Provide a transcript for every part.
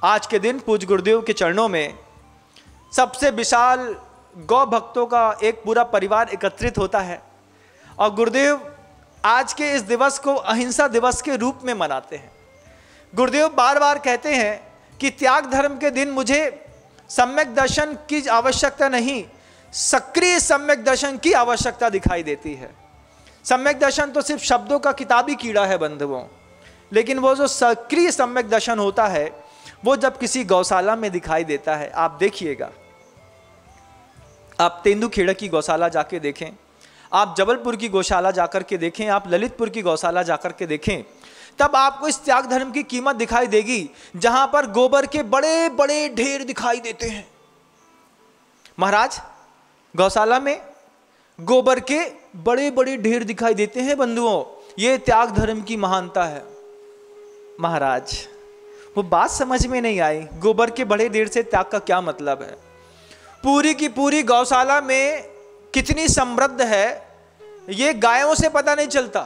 आज के दिन पूज्य गुरुदेव के चरणों में सबसे विशाल गौ भक्तों का एक पूरा परिवार एकत्रित होता है और गुरुदेव आज के इस दिवस को अहिंसा दिवस के रूप में मनाते हैं। गुरुदेव बार बार कहते हैं कि त्याग धर्म के दिन मुझे सम्यक दर्शन की आवश्यकता नहीं, सक्रिय सम्यक दर्शन की आवश्यकता दिखाई देती है। सम्यक दर्शन तो सिर्फ शब्दों का किताबी कीड़ा है बंधुओं, लेकिन वो जो सक्रिय सम्यक दर्शन होता है वो जब किसी गौशाला में दिखाई देता है। आप देखिएगा, आप तेंदुखेड़ा की गौशाला जाके देखें, आप जबलपुर की गौशाला जाकर के देखें, आप ललितपुर की गौशाला जाकर के देखें, तब आपको इस त्याग धर्म की कीमत दिखाई देगी, जहां पर गोबर के बड़े बड़े ढेर दिखाई देते हैं। महाराज, गौशाला में गोबर के बड़े बड़े ढेर दिखाई देते हैं बंधुओं, ये त्याग धर्म की महानता है। महाराज, वो बात समझ में नहीं आई, गोबर के बड़े ढेर से त्याग का क्या मतलब है। पूरी की पूरी गौशाला में कितनी समृद्ध है ये गायों से पता नहीं चलता,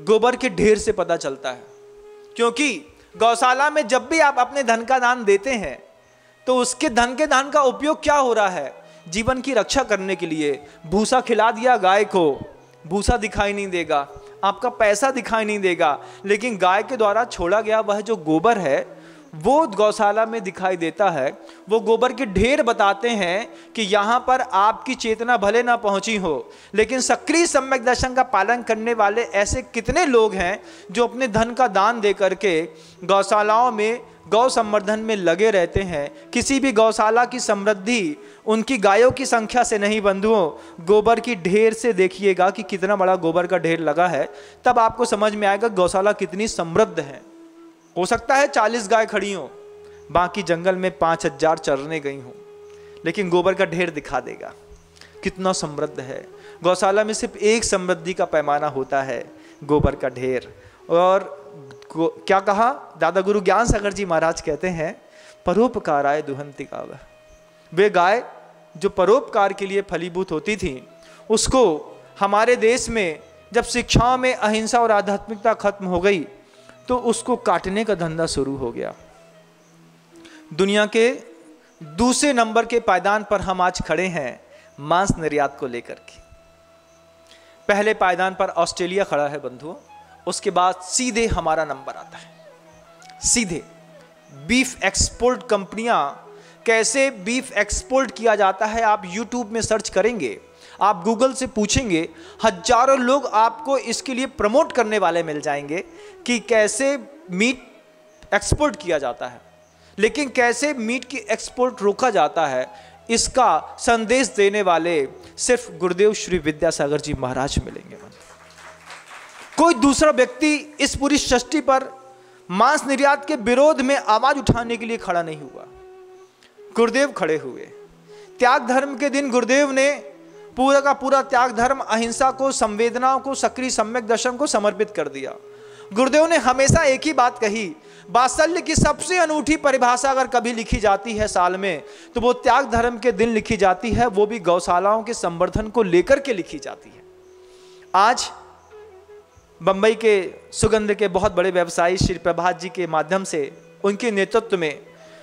गोबर के ढेर से पता चलता है। क्योंकि गौशाला में जब भी आप अपने धन का दान देते हैं तो उसके धन के दान का उपयोग क्या हो रहा है, जीवन की रक्षा करने के लिए। भूसा खिला दिया गाय को, भूसा दिखाई नहीं देगा, आपका पैसा दिखाई नहीं देगा, लेकिन गाय के द्वारा छोड़ा गया वह जो गोबर है वो गौशाला में दिखाई देता है। वो गोबर के ढेर बताते हैं कि यहाँ पर आपकी चेतना भले ना पहुँची हो, लेकिन सक्रिय सम्यक दर्शन का पालन करने वाले ऐसे कितने लोग हैं जो अपने धन का दान दे करके गौशालाओं में गौ संवर्धन में लगे रहते हैं। किसी भी गौशाला की समृद्धि उनकी गायों की संख्या से नहीं बंधुओं, गोबर की ढेर से देखिएगा कि कितना बड़ा गोबर का ढेर लगा है, तब आपको समझ में आएगा गौशाला कितनी समृद्ध है। हो सकता है 40 गाय खड़ी हो, बाकी जंगल में 5000 चरने गई हों, लेकिन गोबर का ढेर दिखा देगा कितना समृद्ध है। गौशाला में सिर्फ एक समृद्धि का पैमाना होता है, गोबर का ढेर। और क्या कहा दादा गुरु ज्ञान सागर जी महाराज कहते हैं, परोपकाराय दुहंति गावः। वे गाय जो परोपकार के लिए फलीभूत होती थी, उसको हमारे देश में जब शिक्षाओं में अहिंसा और आध्यात्मिकता खत्म हो गई तो उसको काटने का धंधा शुरू हो गया। दुनिया के दूसरे नंबर के पायदान पर हम आज खड़े हैं मांस निर्यात को लेकर के। पहले पायदान पर ऑस्ट्रेलिया खड़ा है बंधुओं, उसके बाद सीधे हमारा नंबर आता है। सीधे बीफ एक्सपोर्ट कंपनियां, कैसे बीफ एक्सपोर्ट किया जाता है आप यूट्यूब में सर्च करेंगे, आप गूगल से पूछेंगे, हजारों लोग आपको इसके लिए प्रमोट करने वाले मिल जाएंगे कि कैसे मीट एक्सपोर्ट किया जाता है। लेकिन कैसे मीट की एक्सपोर्ट रोका जाता है, इसका संदेश देने वाले सिर्फ गुरुदेव श्री विद्यासागर जी महाराज मिलेंगे। कोई दूसरा व्यक्ति इस पूरी सृष्टि पर मांस निर्यात के विरोध में आवाज उठाने के लिए खड़ा नहीं हुआ, गुरुदेव खड़े हुए। त्याग धर्म के दिन गुरुदेव ने पूरा का पूरा त्याग धर्म, अहिंसा को, संवेदनाओं को, सक्रिय सम्यक दर्शन को समर्पित कर दिया। गुरुदेव ने हमेशा एक ही बात कही, वात्सल्य की सबसे अनूठी परिभाषा अगर कभी लिखी जाती है साल में तो वो त्याग धर्म के दिन लिखी जाती है, वो भी गौशालाओं के संवर्धन को लेकर के लिखी जाती है। आज बंबई के सुगंध के बहुत बड़े व्यवसायी श्री प्रभात जी के माध्यम से, उनके नेतृत्व में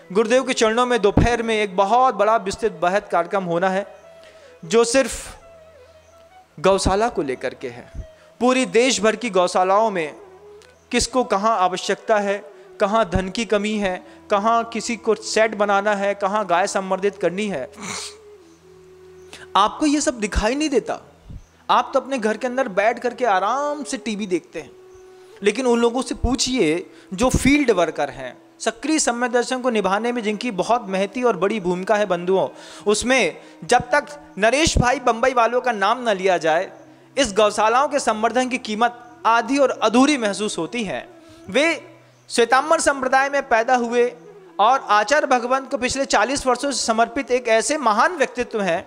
गुरुदेव के चरणों में दोपहर में एक बहुत बड़ा विस्तृत बहस कार्यक्रम होना है, जो सिर्फ गौशाला को लेकर के है। पूरी देश भर की गौशालाओं में किसको कहाँ आवश्यकता है, कहाँ धन की कमी है, कहाँ किसी को सेट बनाना है, कहाँ गाय संवर्धित करनी है, आपको ये सब दिखाई नहीं देता। आप तो अपने घर के अंदर बैठ करके आराम से टीवी देखते हैं, लेकिन उन लोगों से पूछिए जो फील्ड वर्कर हैं, सक्रिय सम्यक दर्शन को निभाने में जिनकी बहुत महती और बड़ी भूमिका है बंधुओं, उसमें जब तक नरेश भाई बंबई वालों का नाम न लिया जाए, इस गौशालाओं के संवर्धन की कीमत आधी और अधूरी महसूस होती है। वे श्वेतांबर संप्रदाय में पैदा हुए और आचार्य भगवंत को पिछले 40 वर्षों से समर्पित एक ऐसे महान व्यक्तित्व हैं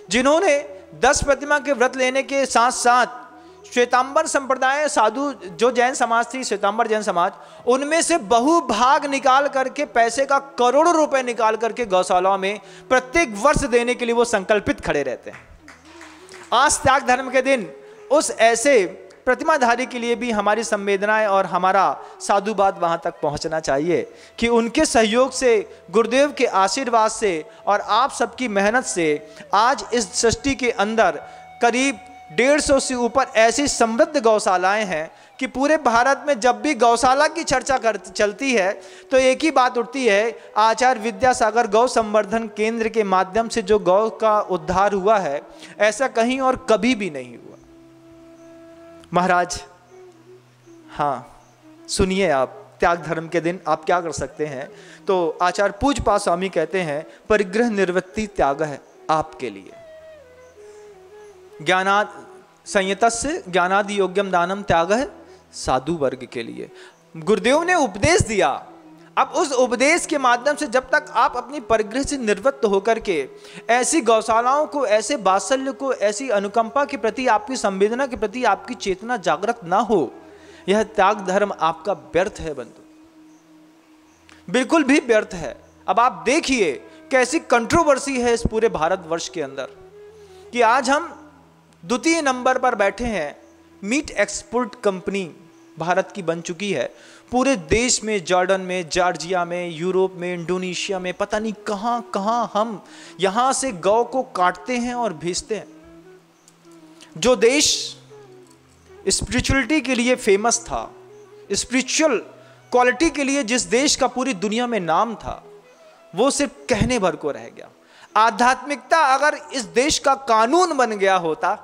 जिन्होंने 10 प्रतिमा के व्रत लेने के साथ साथ श्वेतांबर संप्रदाय साधु जो जैन समाज थी, श्वेतांबर जैन समाज, उनमें से बहुभाग निकाल करके पैसे का करोड़ों रुपए निकाल करके गौशालाओं में प्रत्येक वर्ष देने के लिए वो संकल्पित खड़े रहते हैं। आज त्याग धर्म के दिन उस ऐसे प्रतिमाधारी के लिए भी हमारी संवेदनाएं और हमारा साधुवाद वहां तक पहुंचना चाहिए कि उनके सहयोग से, गुरुदेव के आशीर्वाद से और आप सबकी मेहनत से आज इस सृष्टि के अंदर करीब 150 से ऊपर ऐसी समृद्ध गौशालाएं हैं कि पूरे भारत में जब भी गौशाला की चर्चा चलती है तो एक ही बात उठती है, आचार्य विद्यासागर गौ संवर्धन केंद्र के माध्यम से जो गौ का उद्धार हुआ है, ऐसा कहीं और कभी भी नहीं हुआ। महाराज, हाँ सुनिए, आप त्याग धर्म के दिन आप क्या कर सकते हैं? तो आचार्य पूज्यपाद स्वामी कहते हैं, परिग्रह निवृत्ति त्याग है आपके लिए। ज्ञानाद संयतस्य ज्ञानादि योग्यम दानम त्याग है साधु वर्ग के लिए। गुरुदेव ने उपदेश दिया, अब उस उपदेश के माध्यम से जब तक आप अपनी परिग्रह से निवृत्त होकर के ऐसी गौशालाओं को, ऐसे वात्सल्य को, ऐसी अनुकंपा के प्रति, आपकी संवेदना के प्रति आपकी चेतना जागृत ना हो, यह त्याग धर्म आपका व्यर्थ है बंधु, बिल्कुल भी व्यर्थ है। अब आप देखिए कैसी कंट्रोवर्सी है इस पूरे भारतवर्ष के अंदर कि आज हम द्वितीय नंबर पर बैठे हैं। मीट एक्सपोर्ट कंपनी भारत की बन चुकी है पूरे देश में, जॉर्डन में, जॉर्जिया में, यूरोप में, इंडोनेशिया में, पता नहीं कहां कहां हम यहां से गौ को काटते हैं और भेजते हैं। जो देश स्पिरिचुअलिटी के लिए फेमस था, स्पिरिचुअल क्वालिटी के लिए जिस देश का पूरी दुनिया में नाम था, वो सिर्फ कहने भर को रह गया। आध्यात्मिकता अगर इस देश का कानून बन गया होता,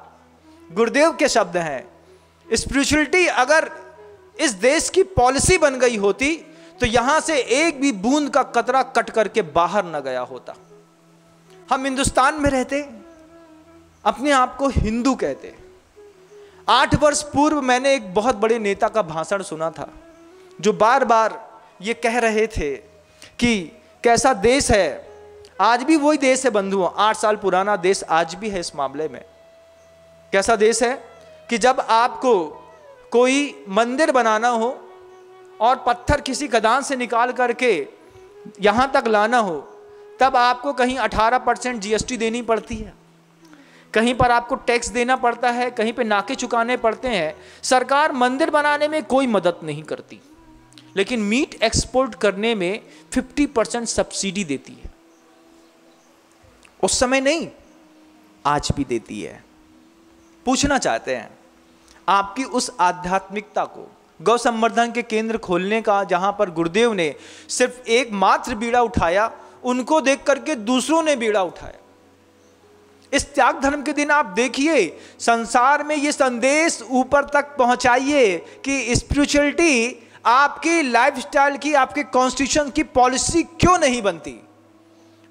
गुरुदेव के शब्द हैं, स्पिरिचुअलिटी अगर इस देश की पॉलिसी बन गई होती तो यहां से एक भी बूंद का कतरा कट करके बाहर न गया होता। हम हिंदुस्तान में रहते, अपने आप को हिंदू कहते। 8 वर्ष पूर्व मैंने एक बहुत बड़े नेता का भाषण सुना था जो बार बार ये कह रहे थे कि कैसा देश है, आज भी वही देश है बंधुओं, 8 साल पुराना देश आज भी है इस मामले में। कैसा देश है कि जब आपको कोई मंदिर बनाना हो और पत्थर किसी खदान से निकाल करके यहां तक लाना हो, तब आपको कहीं 18% GST देनी पड़ती है, कहीं पर आपको टैक्स देना पड़ता है, कहीं पे नाके चुकाने पड़ते हैं। सरकार मंदिर बनाने में कोई मदद नहीं करती, लेकिन मीट एक्सपोर्ट करने में 50% सब्सिडी देती है। उस समय नहीं, आज भी देती है। पूछना चाहते हैं आपकी उस आध्यात्मिकता को, गौ संवर्धन के केंद्र खोलने का, जहां पर गुरुदेव ने सिर्फ एक मात्र बीड़ा उठाया, उनको देख करके दूसरों ने बीड़ा उठाया। इस त्याग धर्म के दिन आप देखिए, संसार में ये संदेश ऊपर तक पहुंचाइए कि स्पिरिचुअलिटी आपकी लाइफस्टाइल की, आपके कॉन्स्टिट्यूशन की पॉलिसी क्यों नहीं बनती,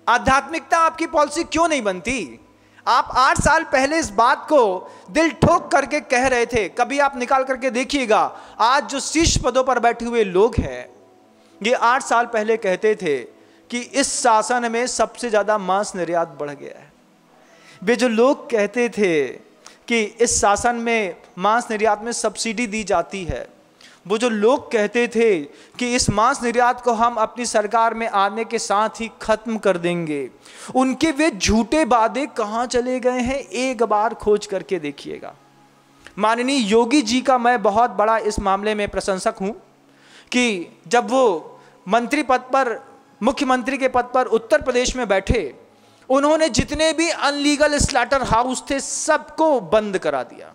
आध्यात्मिकता आपकी पॉलिसी क्यों नहीं बनती। आप 8 साल पहले इस बात को दिल ठोक करके कह रहे थे, कभी आप निकाल करके देखिएगा, आज जो शीर्ष पदों पर बैठे हुए लोग हैं, ये 8 साल पहले कहते थे कि इस शासन में सबसे ज्यादा मांस निर्यात बढ़ गया है। वे जो लोग कहते थे कि इस शासन में मांस निर्यात में सब्सिडी दी जाती है, वो जो लोग कहते थे कि इस मांस निर्यात को हम अपनी सरकार में आने के साथ ही खत्म कर देंगे, उनके वे झूठे वादे कहां चले गए हैं, एक बार खोज करके देखिएगा। माननीय योगी जी का मैं बहुत बड़ा इस मामले में प्रशंसक हूं कि जब वो मंत्री पद पर, मुख्यमंत्री के पद पर उत्तर प्रदेश में बैठे, उन्होंने जितने भी अनलीगल स्लॉटर हाउस थे सबको बंद करा दिया,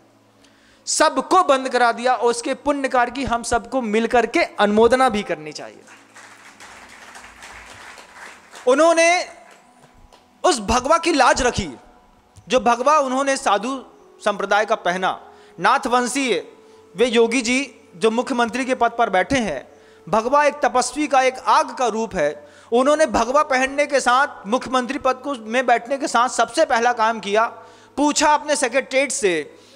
सबको बंद करा दिया। और उसके पुण्य कार्य की हम सबको मिलकर के अनुमोदना भी करनी चाहिए। उन्होंने उस भगवा की लाज रखी, जो भगवा उन्होंने साधु संप्रदाय का पहना। नाथवंशीय वे योगी जी जो मुख्यमंत्री के पद पर बैठे हैं, भगवा एक तपस्वी का, एक आग का रूप है। उन्होंने भगवा पहनने के साथ, मुख्यमंत्री पद को में बैठने के साथ सबसे पहला काम किया, पूछा अपने सेक्रेटरीट से,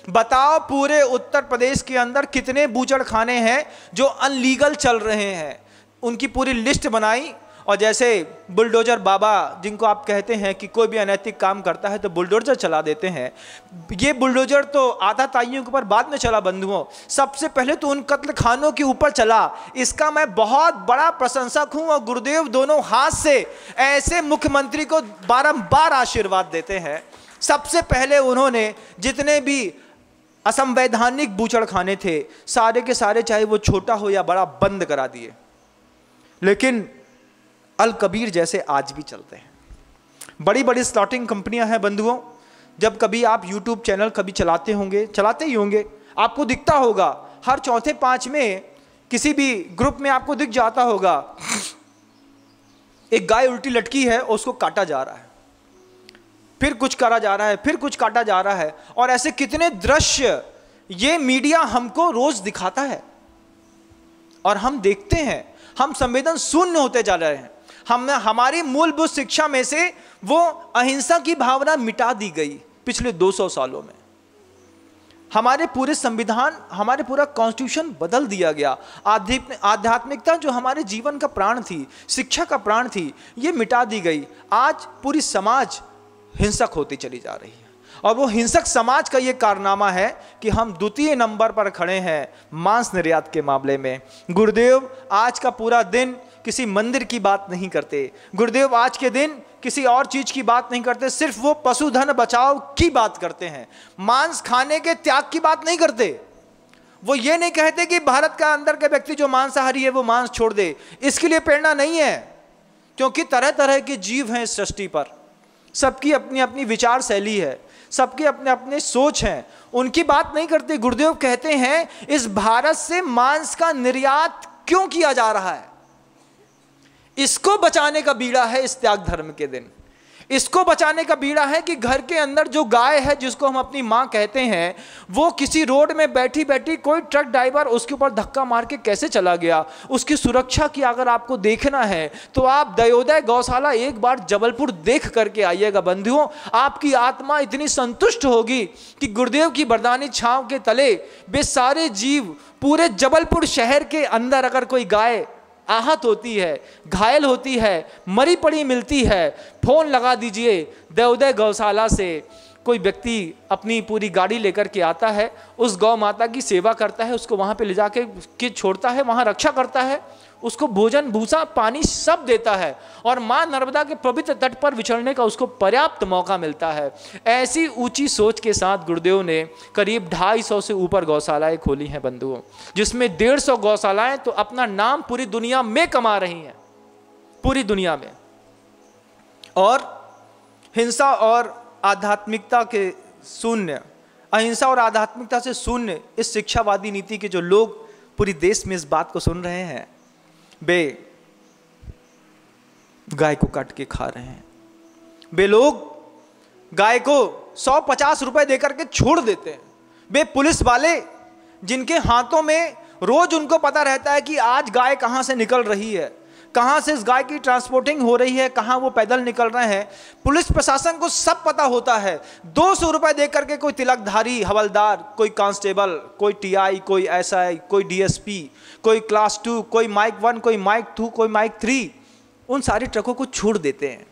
बताओ पूरे उत्तर प्रदेश के अंदर कितने बूचड़ खाने हैं जो अनलीगल चल रहे हैं। उनकी पूरी लिस्ट बनाई, और जैसे बुलडोजर बाबा जिनको आप कहते हैं कि कोई भी अनैतिक काम करता है तो बुलडोजर चला देते हैं, ये बुलडोजर तो आताताइयों के ऊपर बाद में चला बंधुओं, सबसे पहले तो उन कत्ल खानों के ऊपर चला। इसका मैं बहुत बड़ा प्रशंसक हूं, और गुरुदेव दोनों हाथ से ऐसे मुख्यमंत्री को बारंबार आशीर्वाद देते हैं। सबसे पहले उन्होंने जितने भी असंवैधानिक बूचड़खाने थे, सारे के सारे चाहे वो छोटा हो या बड़ा बंद करा दिए। लेकिन अल कबीर जैसे आज भी चलते हैं। बड़ी बड़ी स्लॉटिंग कंपनियां हैं बंधुओं। जब कभी आप यूट्यूब चैनल कभी चलाते होंगे, चलाते ही होंगे, आपको दिखता होगा हर चौथे पांच में किसी भी ग्रुप में आपको दिख जाता होगा एक गाय उल्टी लटकी है और उसको काटा जा रहा है, फिर कुछ करा जा रहा है, फिर कुछ काटा जा रहा है। और ऐसे कितने दृश्य ये मीडिया हमको रोज दिखाता है और हम देखते हैं। हम संवेदन शून्य होते जा रहे हैं। हमारी मूलभूत शिक्षा में से वो अहिंसा की भावना मिटा दी गई पिछले 200 सालों में। हमारे पूरे संविधान, हमारे पूरा कॉन्स्टिट्यूशन बदल दिया गया। आध्यात्मिकता जो हमारे जीवन का प्राण थी, शिक्षा का प्राण थी, ये मिटा दी गई। आज पूरी समाज हिंसक होती चली जा रही है और वो हिंसक समाज का ये कारनामा है कि हम द्वितीय नंबर पर खड़े हैं मांस निर्यात के मामले में। गुरुदेव आज का पूरा दिन किसी मंदिर की बात नहीं करते। गुरुदेव आज के दिन किसी और चीज की बात नहीं करते, सिर्फ वो पशुधन बचाओ की बात करते हैं। मांस खाने के त्याग की बात नहीं करते। वो ये नहीं कहते कि भारत का अंदर के व्यक्ति जो मांसाहारी है वो मांस छोड़ दे। इसके लिए प्रेरणा नहीं है, क्योंकि तरह तरह के जीव हैं इस सृष्टि पर। सबकी अपनी अपनी विचार शैली है, सबके अपने अपने सोच हैं, उनकी बात नहीं करते। गुरुदेव कहते हैं इस भारत से मांस का निर्यात क्यों किया जा रहा है? इसको बचाने का बीड़ा है इस त्याग धर्म के दिन। इसको बचाने का बीड़ा है कि घर के अंदर जो गाय है, जिसको हम अपनी मां कहते हैं, वो किसी रोड में बैठी बैठी कोई ट्रक ड्राइवर उसके ऊपर धक्का मार के कैसे चला गया, उसकी सुरक्षा की अगर आपको देखना है तो आप दयोदय गौशाला एक बार जबलपुर देख करके आइएगा बंधुओं। आपकी आत्मा इतनी संतुष्ट होगी कि गुरुदेव की वरदानी छांव के तले वे सारे जीव, पूरे जबलपुर शहर के अंदर अगर कोई गाय आहत होती है, घायल होती है, मरी पड़ी मिलती है, फोन लगा दीजिए। दयोदय गौशाला से कोई व्यक्ति अपनी पूरी गाड़ी लेकर के आता है, उस गौ माता की सेवा करता है, उसको वहाँ पे ले जाके के छोड़ता है, वहाँ रक्षा करता है, उसको भोजन भूसा पानी सब देता है और माँ नर्मदा के पवित्र तट पर विचरने का उसको पर्याप्त मौका मिलता है। ऐसी ऊंची सोच के साथ गुरुदेव ने करीब 250 से ऊपर गौशालाएं खोली हैं बंधुओं, जिसमें 150 गौशालाएं तो अपना नाम पूरी दुनिया में कमा रही हैं, पूरी दुनिया में। और हिंसा और आध्यात्मिकता के शून्य, अहिंसा और आध्यात्मिकता से शून्य इस शिक्षावादी नीति के जो लोग पूरी देश में इस बात को सुन रहे हैं, वे गाय को काट के खा रहे हैं। वे लोग गाय को 150 रुपए देकर के छोड़ देते हैं। वे पुलिस वाले जिनके हाथों में रोज उनको पता रहता है कि आज गाय कहां से निकल रही है, कहां से इस गाय की ट्रांसपोर्टिंग हो रही है, कहां वो पैदल निकल रहे हैं, पुलिस प्रशासन को सब पता होता है। 200 रुपए देकर के कोई तिलकधारी हवलदार, कोई कांस्टेबल, कोई टीआई, कोई एसआई, कोई डीएसपी, कोई क्लास 2, कोई माइक 1, कोई माइक 2, कोई माइक 3, उन सारे ट्रकों को छोड़ देते हैं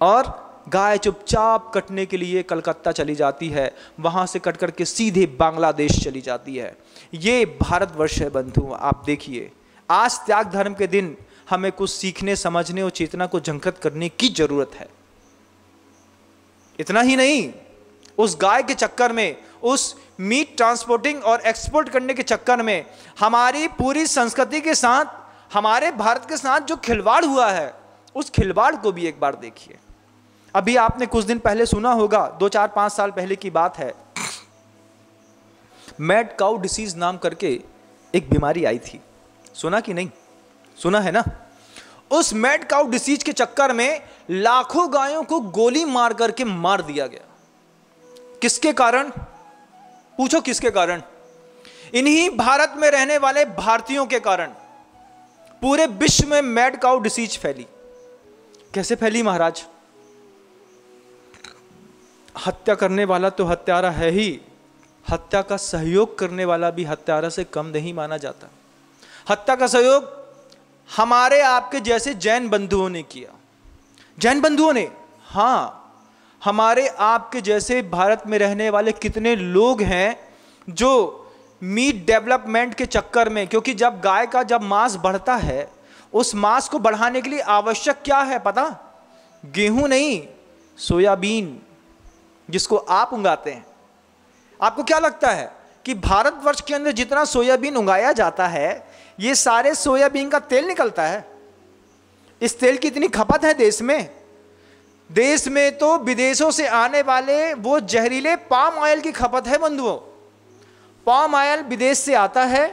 और गाय चुपचाप कटने के लिए कलकत्ता चली जाती है, वहां से कट करके सीधे बांग्लादेश चली जाती है। ये भारतवर्ष है बंधु। आप देखिए, आज त्याग धर्म के दिन हमें कुछ सीखने, समझने और चेतना को जागृत करने की जरूरत है। इतना ही नहीं, उस गाय के चक्कर में, उस मीट ट्रांसपोर्टिंग और एक्सपोर्ट करने के चक्कर में हमारी पूरी संस्कृति के साथ, हमारे भारत के साथ जो खिलवाड़ हुआ है, उस खिलवाड़ को भी एक बार देखिए। अभी आपने कुछ दिन पहले सुना होगा, 2, 4, 5 साल पहले की बात है, मैड काउ डिसीज नाम करके एक बीमारी आई थी। सुना कि नहीं? सुना है ना? उस मैड काउ डिसीज के चक्कर में लाखों गायों को गोली मार करके मार दिया गया। किसके कारण? पूछो किसके कारण? इन्हीं भारत में रहने वाले भारतीयों के कारण पूरे विश्व में मैड काउ डिसीज फैली। कैसे फैली महाराज? हत्या करने वाला तो हत्यारा है ही, हत्या का सहयोग करने वाला भी हत्यारा से कम नहीं माना जाता। हत्या का सहयोग हमारे आपके जैसे जैन बंधुओं ने किया। जैन बंधुओं ने, हाँ, हमारे आपके जैसे भारत में रहने वाले कितने लोग हैं जो मीट डेवलपमेंट के चक्कर में, क्योंकि जब गाय का जब मांस बढ़ता है, उस मांस को बढ़ाने के लिए आवश्यक क्या है पता? गेहूं नहीं, सोयाबीन, जिसको आप उगाते हैं। आपको क्या लगता है कि भारतवर्ष के अंदर जितना सोयाबीन उगाया जाता है, ये सारे सोयाबीन का तेल निकलता है? इस तेल की इतनी खपत है देश में। देश में तो विदेशों से आने वाले वो जहरीले पाम ऑयल की खपत है बंधुओं। पाम ऑयल विदेश से आता है,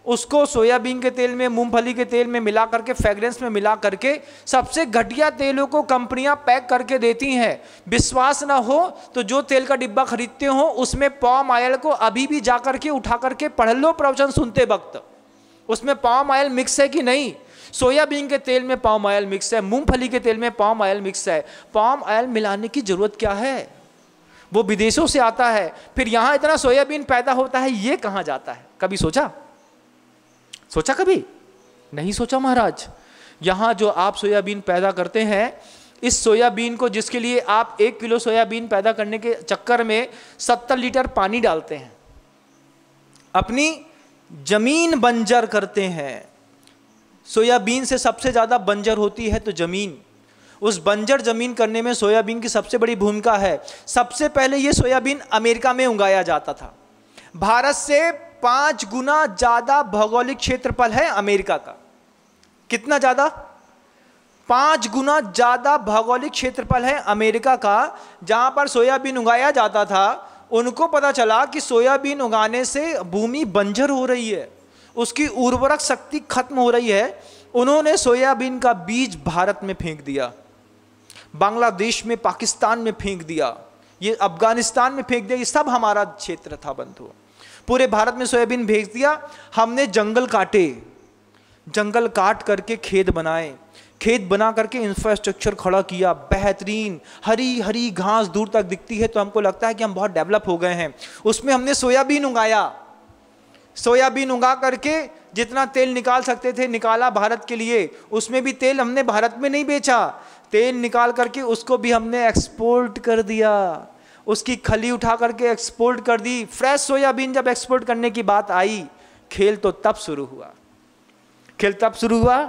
उसको सोयाबीन के तेल में, मूंगफली के तेल में मिला करके, फ्रेग्रेंस में मिला करके सबसे घटिया तेलों को कंपनियां पैक करके देती हैं। विश्वास ना हो तो जो तेल का डिब्बा खरीदते हो उसमें पाम ऑयल को अभी भी जा करके उठा करके पढ़ लो प्रवचन सुनते वक्त, उसमें पाम ऑयल मिक्स है कि नहीं। सोयाबीन के तेल में पाम ऑयल मिक्स है, मूंगफली के तेल में पाम ऑयल मिक्स है। पाम ऑयल मिलाने की जरूरत क्या है? वो विदेशों से आता है, फिर यहां इतना सोयाबीन पैदा होता है, ये कहां जाता है? कभी सोचा कभी नहीं सोचा महाराज। यहां जो आप सोयाबीन पैदा करते हैं, इस सोयाबीन को, जिसके लिए आप 1 किलो सोयाबीन पैदा करने के चक्कर में 70 लीटर पानी डालते हैं, अपनी जमीन बंजर करते हैं। सोयाबीन से सबसे ज्यादा बंजर होती है तो जमीन, उस बंजर जमीन करने में सोयाबीन की सबसे बड़ी भूमिका है। सबसे पहले यह सोयाबीन अमेरिका में उगाया जाता था। भारत से 5 गुना ज्यादा भौगोलिक क्षेत्रफल है अमेरिका का। कितना ज्यादा? 5 गुना ज्यादा भौगोलिक क्षेत्रफल है अमेरिका का। जहां पर सोयाबीन उगाया जाता था, उनको पता चला कि सोयाबीन उगाने से भूमि बंजर हो रही है, उसकी उर्वरक शक्ति खत्म हो रही है। उन्होंने सोयाबीन का बीज भारत में फेंक दिया, बांग्लादेश में, पाकिस्तान में फेंक दिया, ये अफगानिस्तान में फेंक दिया। ये सब हमारा क्षेत्र था बंधु। पूरे भारत में सोयाबीन भेज दिया। हमने जंगल काटे, जंगल काट करके खेत बनाए, खेत बना करके इंफ्रास्ट्रक्चर खड़ा किया, बेहतरीन हरी हरी घास दूर तक दिखती है तो हमको लगता है कि हम बहुत डेवलप हो गए हैं। उसमें हमने सोयाबीन उगाया, सोयाबीन उगा करके जितना तेल निकाल सकते थे निकाला भारत के लिए। उसमें भी तेल हमने भारत में नहीं बेचा, तेल निकाल करके उसको भी हमने एक्सपोर्ट कर दिया, उसकी खली उठा करके एक्सपोर्ट कर दी। फ्रेश सोयाबीन जब एक्सपोर्ट करने की बात आई, खेल तो तब शुरू हुआ। खेल तब शुरू हुआ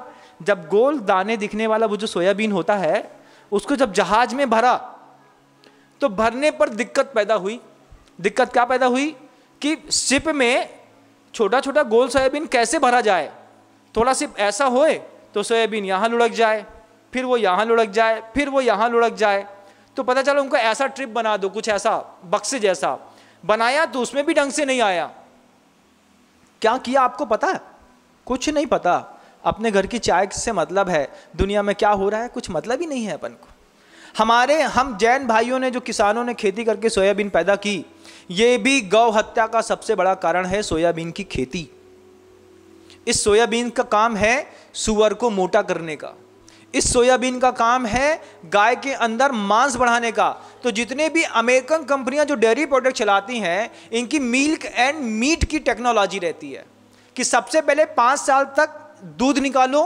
जब गोल दाने दिखने वाला वो जो सोयाबीन होता है, उसको जब जहाज में भरा तो भरने पर दिक्कत पैदा हुई। दिक्कत क्या पैदा हुई कि शिप में छोटा छोटा गोल सोयाबीन कैसे भरा जाए। थोड़ा सिर्फ ऐसा होए तो सोयाबीन यहाँ लुढ़क जाए, फिर वो यहाँ लुढ़क जाए, फिर वो यहाँ लुढ़क जाए। तो पता चला उनको ऐसा ट्रिप बना दो, कुछ ऐसा बक्से जैसा बनाया, तो उसमें भी ढंग से नहीं आया। क्या किया आपको पता है? कुछ नहीं पता। अपने घर की चाय से मतलब है, दुनिया में क्या हो रहा है कुछ मतलब ही नहीं है अपन को। हम जैन भाइयों ने, जो किसानों ने खेती करके सोयाबीन पैदा की, ये भी गौ हत्या का सबसे बड़ा कारण है सोयाबीन की खेती। इस सोयाबीन का काम है सुअर को मोटा करने का, इस सोयाबीन का काम है गाय के अंदर मांस बढ़ाने का। तो जितने भी अमेरिकन कंपनियां जो डेयरी प्रोडक्ट चलाती हैं, इनकी मिल्क एंड मीट की टेक्नोलॉजी रहती है कि सबसे पहले 5 साल तक दूध निकालो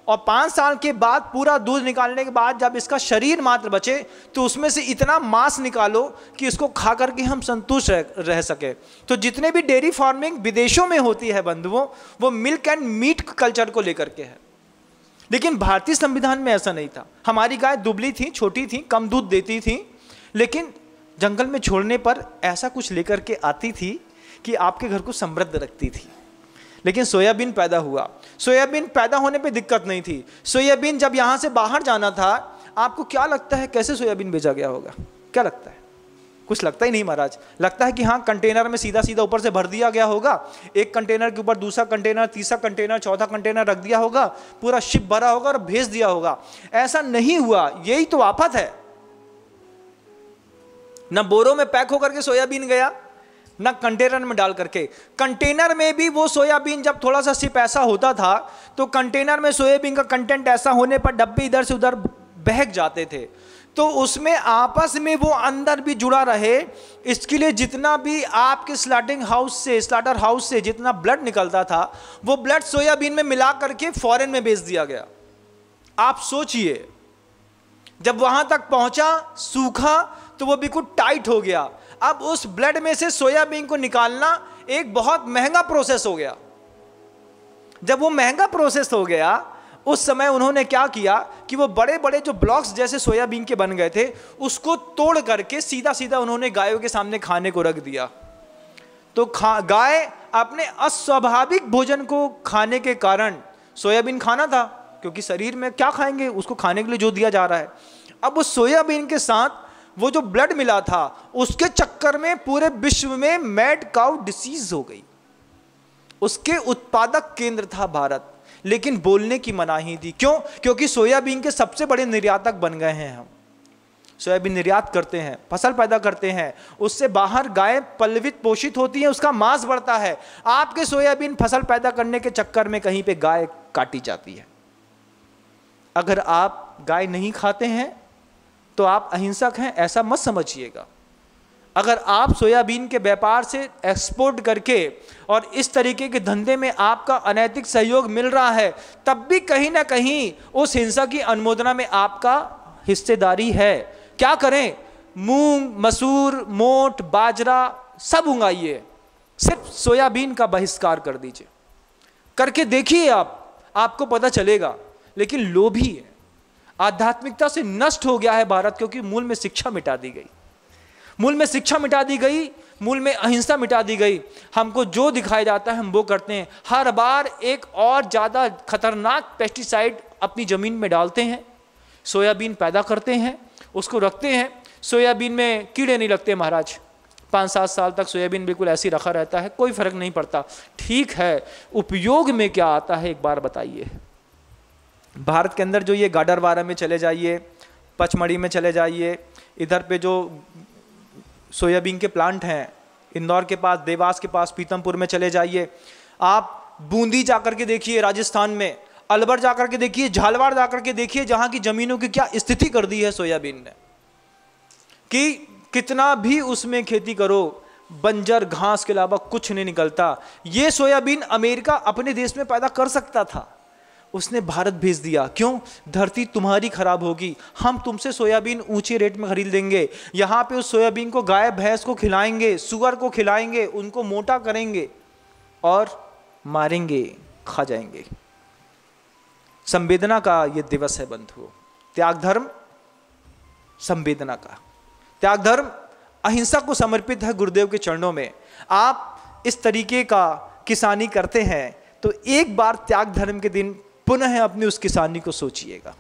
और 5 साल के बाद पूरा दूध निकालने के बाद जब इसका शरीर मात्र बचे तो उसमें से इतना मांस निकालो कि इसको खा करके हम संतुष्ट रह सके। तो जितने भी डेयरी फार्मिंग विदेशों में होती है बंधुओं, वो मिल्क एंड मीट कल्चर को लेकर के है। लेकिन भारतीय संविधान में ऐसा नहीं था। हमारी गाय दुबली थी, छोटी थी, कम दूध देती थी, लेकिन जंगल में छोड़ने पर ऐसा कुछ लेकर के आती थी कि आपके घर को समृद्ध रखती थी। लेकिन सोयाबीन पैदा हुआ, सोयाबीन पैदा होने पे दिक्कत नहीं थी। सोयाबीन जब यहाँ से बाहर जाना था, आपको क्या लगता है कैसे सोयाबीन भेजा गया होगा? क्या लगता है? कुछ लगता ही नहीं महाराज। लगता है कि हाँ, कंटेनर में सीधा सीधा ऊपर से भर दिया गया होगा, एक कंटेनर के ऊपर दूसरा कंटेनर, तीसरा कंटेनर, चौथा कंटेनर रख दिया होगा, पूरा शिप भरा होगा और भेज दिया होगा। ऐसा नहीं हुआ। यही तो आफत है। न बोरों में पैक होकर के सोयाबीन गया, ना कंटेनर में डाल करके। कंटेनर में भी वो सोयाबीन जब थोड़ा सा सिर्फ ऐसा होता था तो कंटेनर में सोयाबीन का कंटेंट ऐसा होने पर डब्बे इधर से उधर बहक जाते थे। तो उसमें आपस में वो अंदर भी जुड़ा रहे, इसके लिए जितना भी आपके स्लाटर हाउस से जितना ब्लड निकलता था, वो ब्लड सोयाबीन में मिला करके फॉरेन में भेज दिया गया। आप सोचिए, जब वहां तक पहुंचा, सूखा तो वो बिल्कुल टाइट हो गया। अब उस ब्लड में से सोयाबीन को निकालना एक बहुत महंगा प्रोसेस हो गया। जब वो महंगा प्रोसेस हो गया, उस समय उन्होंने क्या किया कि वो बड़े बड़े जो ब्लॉक्स जैसे सोयाबीन के बन गए थे, उसको तोड़ करके सीधा सीधा उन्होंने गायों के सामने खाने को रख दिया। तो गाय अपने अस्वाभाविक भोजन को खाने के कारण, सोयाबीन खाना था क्योंकि शरीर में क्या खाएंगे, उसको खाने के लिए जो दिया जा रहा है, अब उस सोयाबीन के साथ वो जो ब्लड मिला था उसके चक्कर में पूरे विश्व में मैड काउ डिसीज हो गई। उसके उत्पादक केंद्र था भारत, लेकिन बोलने की मनाही थी। क्यों? क्योंकि सोयाबीन के सबसे बड़े निर्यातक बन गए हैं हम। सोयाबीन निर्यात करते हैं, फसल पैदा करते हैं, उससे बाहर गाय पल्लवित पोषित होती है, उसका मांस बढ़ता है। आपके सोयाबीन फसल पैदा करने के चक्कर में कहीं पे गाय काटी जाती है। अगर आप गाय नहीं खाते हैं तो आप अहिंसक हैं, ऐसा मत समझिएगा। अगर आप सोयाबीन के व्यापार से एक्सपोर्ट करके और इस तरीके के धंधे में आपका अनैतिक सहयोग मिल रहा है, तब भी कहीं ना कहीं उस हिंसा की अनुमोदना में आपका हिस्सेदारी है। क्या करें? मूंग, मसूर, मोट, बाजरा सब उगाइए, सिर्फ सोयाबीन का बहिष्कार कर दीजिए। करके देखिए आपको पता चलेगा। लेकिन लोभी है, आध्यात्मिकता से नष्ट हो गया है भारत, क्योंकि मूल में शिक्षा मिटा दी गई, मूल में शिक्षा मिटा दी गई, मूल में अहिंसा मिटा दी गई। हमको जो दिखाया जाता है हम वो करते हैं। हर बार एक और ज़्यादा खतरनाक पेस्टिसाइड अपनी ज़मीन में डालते हैं, सोयाबीन पैदा करते हैं, उसको रखते हैं। सोयाबीन में कीड़े नहीं लगते महाराज, 5-7 साल तक सोयाबीन बिल्कुल ऐसे ही रखा रहता है, कोई फर्क नहीं पड़ता। ठीक है, उपयोग में क्या आता है एक बार बताइए। भारत के अंदर जो ये गाडरवारा में चले जाइए, पचमढ़ी में चले जाइए, इधर पे जो सोयाबीन के प्लांट हैं, इंदौर के पास, देवास के पास, पीतमपुर में चले जाइए, आप बूंदी जाकर के देखिए, राजस्थान में अलवर जाकर के देखिए, झालवाड़ जाकर के देखिए, जहाँ की ज़मीनों की क्या स्थिति कर दी है सोयाबीन ने, कि कितना भी उसमें खेती करो, बंजर घास के अलावा कुछ नहीं निकलता। ये सोयाबीन अमेरिका अपने देश में पैदा कर सकता था, उसने भारत भेज दिया। क्यों? धरती तुम्हारी खराब होगी, हम तुमसे सोयाबीन ऊंचे रेट में खरीद लेंगे। यहाँ पे उस सोयाबीन को गाय भैंस को खिलाएंगे, सुअर को खिलाएंगे, उनको मोटा करेंगे और मारेंगे, खा जाएंगे। संवेदना का ये दिवस है बंधुओं, त्याग धर्म संवेदना का। त्याग धर्म अहिंसा को समर्पित है गुरुदेव के चरणों में। आप इस तरीके का किसानी करते हैं तो एक बार त्याग धर्म के दिन पुनः अपनी उस किसानी को सोचिएगा।